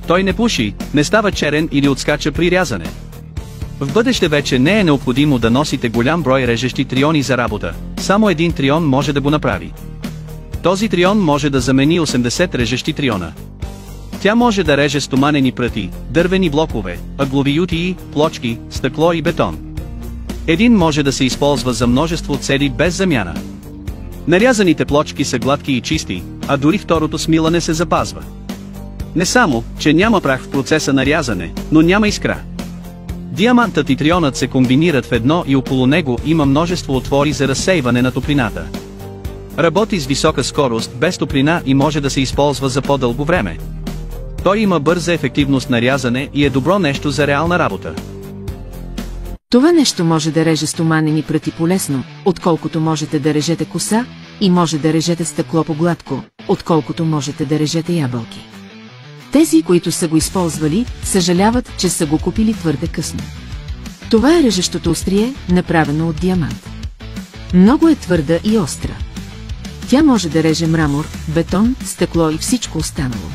Той не пуши, не става черен или отскача при рязане. В бъдеще вече не е необходимо да носите голям брой режещи триони за работа, само един трион може да го направи. Този трион може да замени 80 режещи триона. Тя може да реже стоманени пръти, дървени блокове, ъглови ютии, плочки, стъкло и бетон. Един може да се използва за множество цели без замяна. Нарязаните плочки са гладки и чисти, а дори второто смилане се запазва. Не само, че няма прах в процеса на рязане, но няма искра. Диамантът и трионът се комбинират в едно и около него има множество отвори за разсейване на топлината. Работи с висока скорост без топлина и може да се използва за по-дълго време. Той има бърза ефективност на рязане и е добро нещо за реална работа. Това нещо може да реже стоманени пръти полесно, отколкото можете да режете коса, и може да режете стъкло по-гладко, отколкото можете да режете ябълки. Тези, които са го използвали, съжаляват, че са го купили твърде късно. Това е режещото острие, направено от диамант. Много е твърда и остра. Тя може да реже мрамор, бетон, стъкло и всичко останало.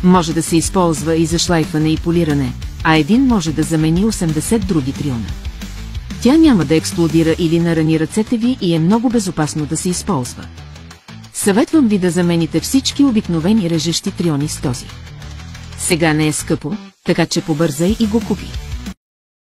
Може да се използва и за шлайфане и полиране, а един може да замени 80 други триона. Тя няма да експлодира или нарани ръцете ви и е много безопасно да се използва. Съветвам ви да замените всички обикновени режещи триони с този. Сега не е скъпо, така че побързай и го купи.